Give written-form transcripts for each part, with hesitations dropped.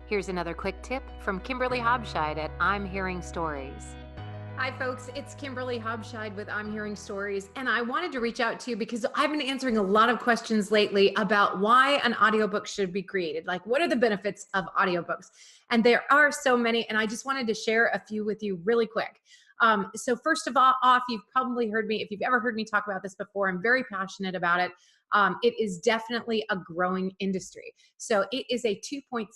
Here's another quick tip from Kimberly Hobscheid at I'm Hearing Stories. Hi, folks. It's Kimberly Hobscheid with I'm Hearing Stories, and I wanted to reach out to you because I've been answering a lot of questions lately about why an audiobook should be created. Like, what are the benefits of audiobooks? And there are so many, and I just wanted to share a few with you really quick. So first of all, you've probably heard me, if you've ever heard me talk about this before, I'm very passionate about it. It is definitely a growing industry. So it is a $2.6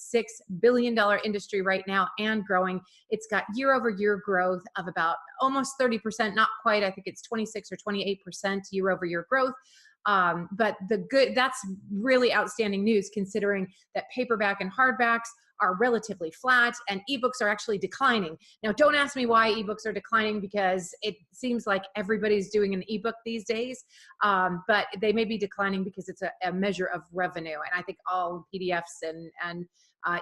billion industry right now and growing. It's got year over year growth of about almost 30%, not quite. I think it's 26 or 28% year over year growth. But that's really outstanding news considering that paperback and hardbacks are relatively flat and ebooks are actually declining. Now, don't ask me why ebooks are declining because it seems like everybody's doing an ebook these days, but they may be declining because it's a measure of revenue. And I think all PDFs and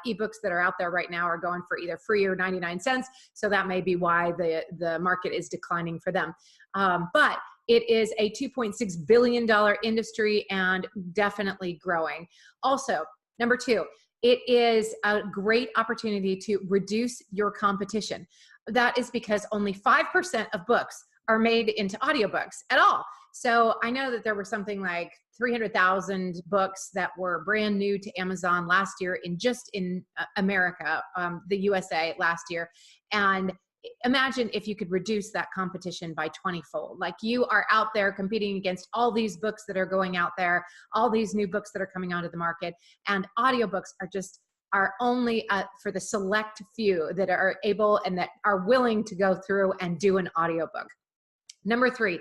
ebooks that are out there right now are going for either free or 99 cents. So that may be why the market is declining for them. But it is a $2.6 billion industry and definitely growing. Also, number two, it is a great opportunity to reduce your competition. That is because only 5% of books are made into audiobooks at all. So I know that there were something like 300,000 books that were brand new to Amazon last year in America, the USA last year. And imagine if you could reduce that competition by 20-fold. Like, you are out there competing against all these books that are going out there, all these new books that are coming onto the market, and audiobooks are only for the select few that are able and that are willing to go through and do an audiobook. Number three,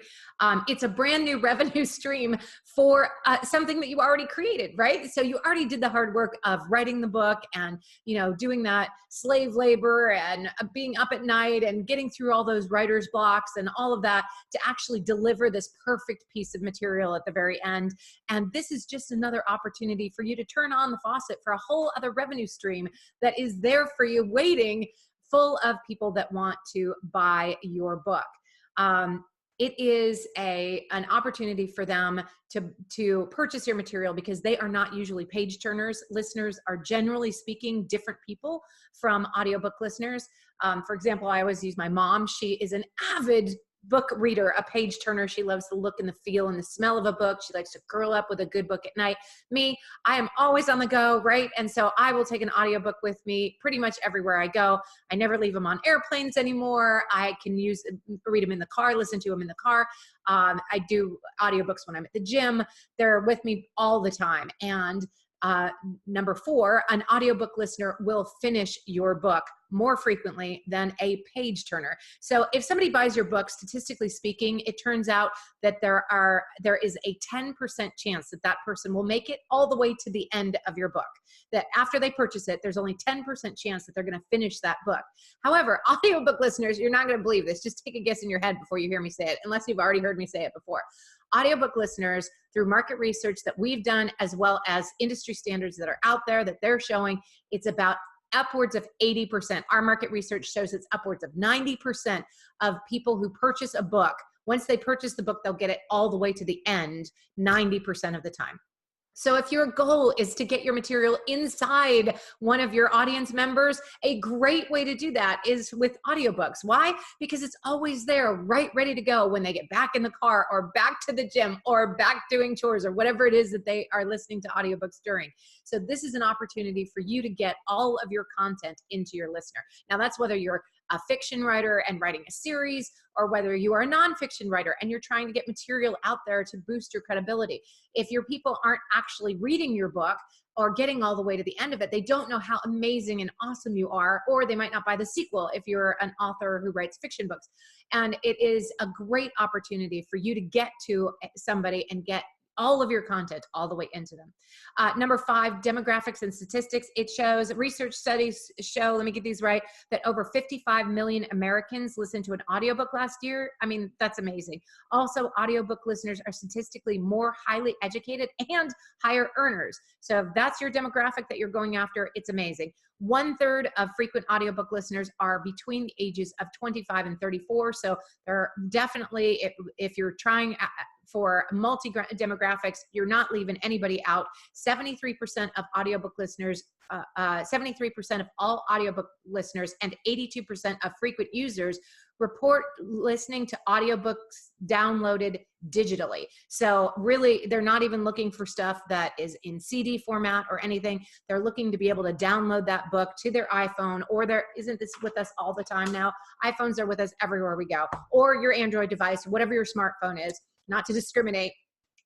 it's a brand new revenue stream for something that you already created, right? So you already did the hard work of writing the book and, doing that slave labor and being up at night and getting through all those writer's blocks and all of that to actually deliver this perfect piece of material at the very end. And this is just another opportunity for you to turn on the faucet for a whole other revenue stream that is there for you waiting, full of people that want to buy your book. It is an opportunity for them to purchase your material because they are not usually page turners. Listeners are, generally speaking, different people from audiobook listeners. For example, I always use my mom. She is an avid book reader, a page turner. She loves the look and the feel and the smell of a book. She likes to curl up with a good book at night. Me, I am always on the go, right? And so I will take an audiobook with me pretty much everywhere I go. I never leave them on airplanes anymore. I can read them in the car, listen to them in the car. I do audiobooks when I'm at the gym. They're with me all the time. And number four, an audiobook listener will finish your book more frequently than a page turner. So if somebody buys your book, statistically speaking, it turns out that there is a 10% chance that that person will make it all the way to the end of your book. That after they purchase it, there's only 10% chance that they're going to finish that book. However, audiobook listeners, you're not going to believe this. Just take a guess in your head before you hear me say it, unless you've already heard me say it before. Audiobook listeners, through market research that we've done, as well as industry standards that are out there that they're showing, it's about upwards of 80%. Our market research shows it's upwards of 90% of people who purchase a book. Once they purchase the book, they'll get it all the way to the end 90% of the time. So if your goal is to get your material inside one of your audience members, a great way to do that is with audiobooks. Why? Because it's always there, right, ready to go when they get back in the car or back to the gym or back doing chores or whatever it is that they are listening to audiobooks during. So this is an opportunity for you to get all of your content into your listener. Now, that's whether you're a fiction writer and writing a series, or whether you are a nonfiction writer and you're trying to get material out there to boost your credibility. If your people aren't actually reading your book or getting all the way to the end of it, they don't know how amazing and awesome you are, or they might not buy the sequel if you're an author who writes fiction books. And it is a great opportunity for you to get to somebody and get all of your content all the way into them. Number five, demographics and statistics. It shows, research studies show, let me get these right, that over 55 million Americans listened to an audiobook last year. I mean, that's amazing. Also, audiobook listeners are statistically more highly educated and higher earners. So if that's your demographic that you're going after, it's amazing. 1/3 of frequent audiobook listeners are between the ages of 25 and 34. So they're definitely, if you're trying for multi-demographics. You're not leaving anybody out. 73% of audiobook listeners, 73% of all audiobook listeners and 82% of frequent users report listening to audiobooks downloaded digitally. So really, they're not even looking for stuff that is in CD format or anything. They're looking to be able to download that book to their iPhone, or isn't this with us all the time now? iPhones are with us everywhere we go, or your Android device, whatever your smartphone is, not to discriminate.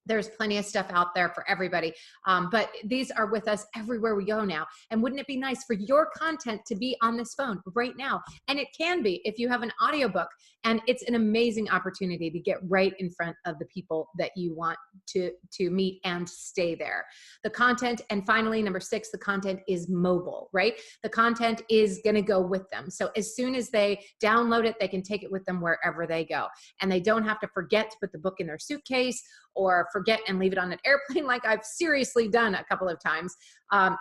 There's plenty of stuff out there for everybody. But these are with us everywhere we go now. And wouldn't it be nice for your content to be on this phone right now? And it can be if you have an audiobook. And it's an amazing opportunity to get right in front of the people that you want to meet and stay there. The content, and finally, number 6, the content is mobile, right? The content is going to go with them. So as soon as they download it, they can take it with them wherever they go. And they don't have to forget to put the book in their suitcase or forget and leave it on an airplane like I've seriously done a couple of times.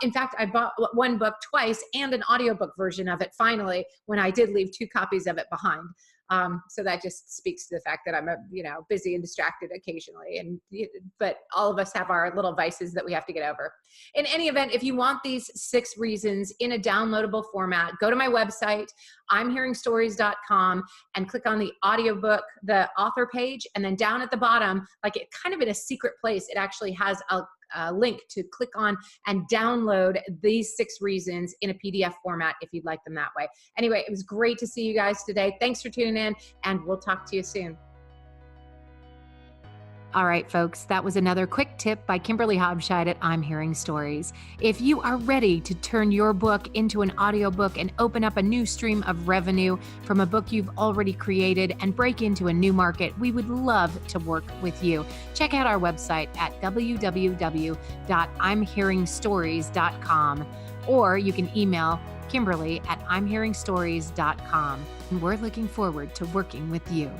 In fact, I bought one book twice and an audiobook version of it finally when I did leave 2 copies of it behind. So that just speaks to the fact that I'm busy and distracted occasionally, but all of us have our little vices that we have to get over. In any event, if you want these 6 reasons in a downloadable format, go to my website, imhearingstories.com, and click on the audiobook, the author page, and then down at the bottom, like it kind of in a secret place, it actually has a link to click on and download these 6 reasons in a PDF format if you'd like them that way. Anyway, it was great to see you guys today. Thanks for tuning in, and we'll talk to you soon. All right, folks, that was another quick tip by Kimberly Hobscheid at I'm Hearing Stories. If you are ready to turn your book into an audiobook and open up a new stream of revenue from a book you've already created and break into a new market, we would love to work with you. Check out our website at www.imhearingstories.com, or you can email Kimberly at imhearingstories.com. And we're looking forward to working with you.